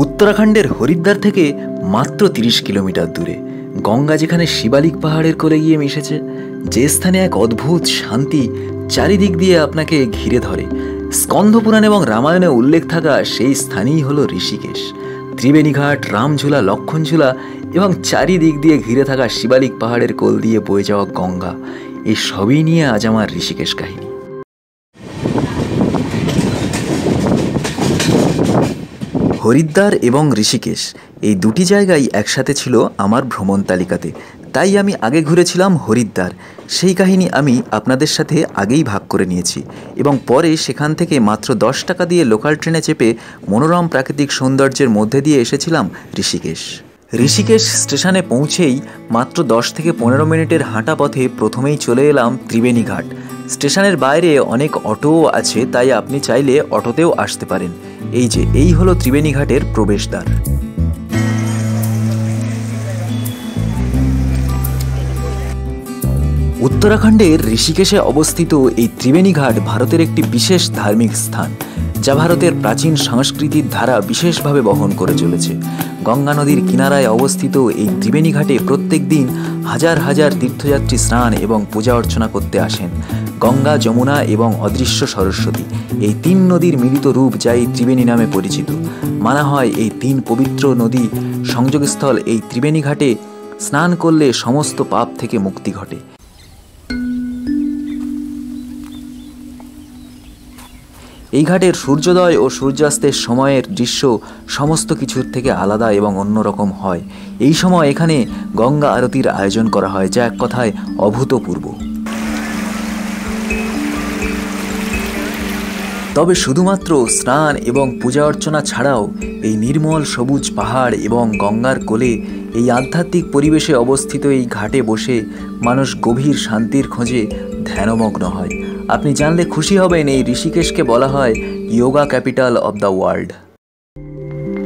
उत्तराखंडेर हरिद्वार থেকে মাত্র 30 কিলোমিটার দূরে গঙ্গা যেখানে শিবালিক পাহাড়ের কোলে গিয়ে মিশেছে, যে স্থানে এক অদ্ভুত শান্তি চারিদিক দিয়ে আপনাকে ঘিরে ধরে। স্কন্দ পুরাণ এবং রামায়ণে উল্লেখ থাকা সেই স্থানই হলো ঋষিকেশ। ত্রিবেণী ঘাট, রামঝুলা, লক্ষণঝুলা এবং চারিদিক দিয়ে ঘিরে থাকা শিবালিক পাহাড়ের কোল দিয়ে বয়ে যাওয়া গঙ্গা, এই সবই নিয়ে আজ আমার ঋষিকেশ কাহিনী। হরিদ্বার এবং ঋষিকেশ এই দুটি জায়গায় একসাথে ছিল আমার ভ্রমণ তালিকাতে, তাই আমি আগে ঘুরেছিলাম হরিদ্বার। সেই কাহিনী আমি আপনাদের সাথে আগেই ভাগ করে নিয়েছি এবং পরে সেখান থেকে মাত্র 10 টাকা দিয়ে লোকাল ট্রেনে চেপে মনোরম প্রাকৃতিক সৌন্দর্যের মধ্যে দিয়ে এসেছিলাম ঋষিকেশ। ঋষিকেশ স্টেশনে পৌঁছেই মাত্র 10 থেকে 15 মিনিটের হাঁটা পথে প্রথমেই চলে এলাম ত্রিবেণী ঘাট। স্টেশনের বাইরে অনেক অটোও আছে, তাই আপনি চাইলে অটোতেও আসতে পারেন। এই হলো ত্রিবেণী ঘাটের প্রবেশদ্বার। উত্তরাখণ্ডের ঋষিকেশে অবস্থিত এই ত্রিবেণী ঘাট ভারতের একটি বিশেষ ধার্মিক স্থান, যা ভারতের প্রাচীন সংস্কৃতির ধারা বিশেষভাবে বহন করে চলেছে। গঙ্গা নদীর কিনারায় অবস্থিত এই ত্রিবেণী ঘাটে প্রত্যেক দিন হাজার হাজার তীর্থযাত্রী স্নান এবং পূজা অর্চনা করতে আসেন। গঙ্গা, যমুনা এবং অদৃশ্য সরস্বতী, এই 3 নদীর মিলিত রূপ যা এই ত্রিবেণী নামে পরিচিত। মানা হয় এই 3 পবিত্র নদী সংযোগস্থল এই ত্রিবেণী ঘাটে স্নান করলে সমস্ত পাপ থেকে মুক্তি ঘটে। এই ঘাটের সূর্যোদয় ও সূর্যাস্তের সময়ের দৃশ্য সমস্ত কিছুর থেকে আলাদা এবং অন্যরকম হয়। এই সময় এখানে গঙ্গা আরতির আয়োজন করা হয়, যা এক কথায় অভূতপূর্ব। তবে শুধুমাত্র স্নান এবং পূজা অর্চনা ছাড়াও এই নির্মল সবুজ পাহাড় এবং গঙ্গার কোলে এই আধ্যাত্মিক পরিবেশে অবস্থিত এই ঘাটে বসে মানুষ গভীর শান্তির খোঁজে ধ্যানমগ্ন হয়। আপনি জানলে খুশি হবেন, এই ঋষিকেশকে বলা হয় yoga capital of the world.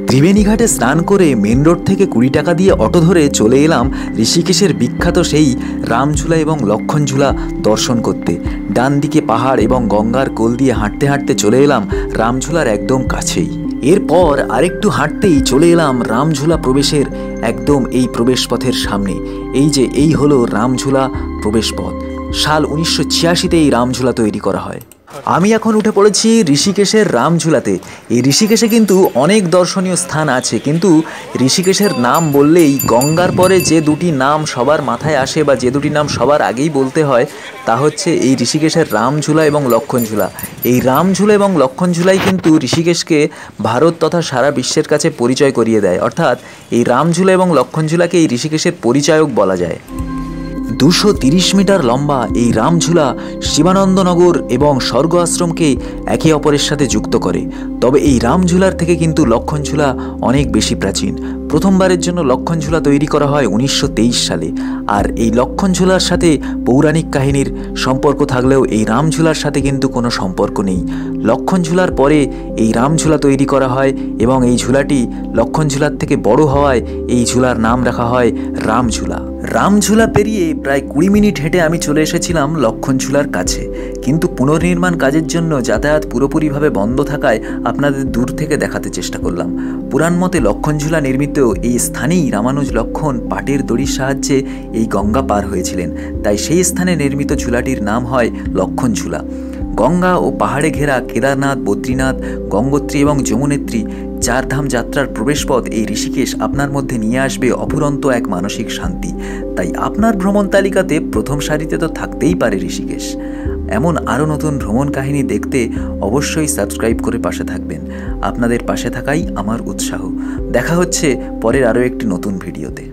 Triveni ঘাটে স্নান করে মেন রোড থেকে 20 টাকা দিয়ে অটো ধরে চলে এলাম ঋষিকেশের বিখ্যাত সেই রামঝুলা এবং লক্ষণঝুলা দর্শন করতে। ডান দিকে পাহাড় এবং গঙ্গার কোল দিয়ে হাঁটতে হাঁটতে চলে এলাম রামঝুলার একদম কাছেই। এরপর আরেকটু হাঁটতেই চলে এলাম রামঝুলা প্রবেশের একদম এই প্রবেশপথের সামনে। এই হলো রামঝুলা প্রবেশপথ। সাল 1986-তে এই রামঝুলা তৈরি করা হয়। আমি এখন উঠে পড়েছি ঋষিকেশের রামঝুলাতে। এই ঋষিকেশে কিন্তু অনেক দর্শনীয় স্থান আছে, কিন্তু ঋষিকেশের নাম বললেই গঙ্গার পরে যে দুটি নাম সবার মাথায় আসে বা যে দুটি নাম সবার আগেই বলতে হয়, তা হচ্ছে এই ঋষিকেশের রামঝুলা এবং লক্ষণঝুলা। এই রামঝুলা এবং লক্ষণঝুলাই কিন্তু ঋষিকেশকে ভারত তথা সারা বিশ্বের কাছে পরিচয় করিয়ে দেয়। অর্থাৎ এই রামঝুলা এবং লক্ষণঝুলাকে এই ঋষিকেশের পরিচায়ক বলা যায়। 230 মিটার লম্বা এই রামঝুলা শিবানন্দনগর এবং স্বর্গ আশ্রমকে একে অপরের সাথে যুক্ত করে। তবে এই রামঝুলার থেকে কিন্তু লক্ষণঝুলা অনেক বেশি প্রাচীন। প্রথমবারের জন্য লক্ষণঝুলা তৈরি করা হয় 1923 সালে। আর এই লক্ষণঝুলার সাথে পৌরাণিক কাহিনীর সম্পর্ক থাকলেও এই রামঝুলার সাথে কিন্তু কোনো সম্পর্ক নেই। লক্ষণঝুলার পরে এই রামঝুলা তৈরি করা হয় এবং এই ঝুলাটি লক্ষণঝুলার থেকে বড় হওয়ায় এই ঝুলার নাম রাখা হয় রামঝুলা। রামঝুলা পেরিয়ে প্রায় 20 মিনিট হেঁটে আমি চলে এসেছিলাম লক্ষণঝুলার কাছে, কিন্তু পুনর্নির্মাণ কাজের জন্য যাতায়াত পুরোপুরিভাবে বন্ধ থাকায় আপনাদের দূর থেকে দেখাতে চেষ্টা করলাম। পুরাণ মতে লক্ষণঝুলা নির্মিত এই স্থানেই রামানুজ লক্ষণ পাটের দড়ির সাহায্যে এই গঙ্গা পার হয়েছিলেন, তাই সেই স্থানে নির্মিত ঝুলাটির নাম হয় লক্ষণঝুলা। গঙ্গা ও পাহাড়ে ঘেরা কেদারনাথ, বদ্রীনাথ, গঙ্গোত্রী এবং যমুনেত্রী 4 ধাম যাত্রার প্রবেশপথ এই ঋষিকেশ আপনার মধ্যে নিয়ে আসবে অফুরন্ত এক মানসিক শান্তি। তাই আপনার ভ্রমণ তালিকাতে প্রথম সারিতে তো থাকতেই পারে ঋষিকেশ। এমন আরও নতুন ভ্রমণ কাহিনী দেখতে অবশ্যই সাবস্ক্রাইব করে পাশে থাকবেন। আপনাদের পাশে থাকাই আমার উৎসাহ। দেখা হচ্ছে পরের আরও একটি নতুন ভিডিওতে।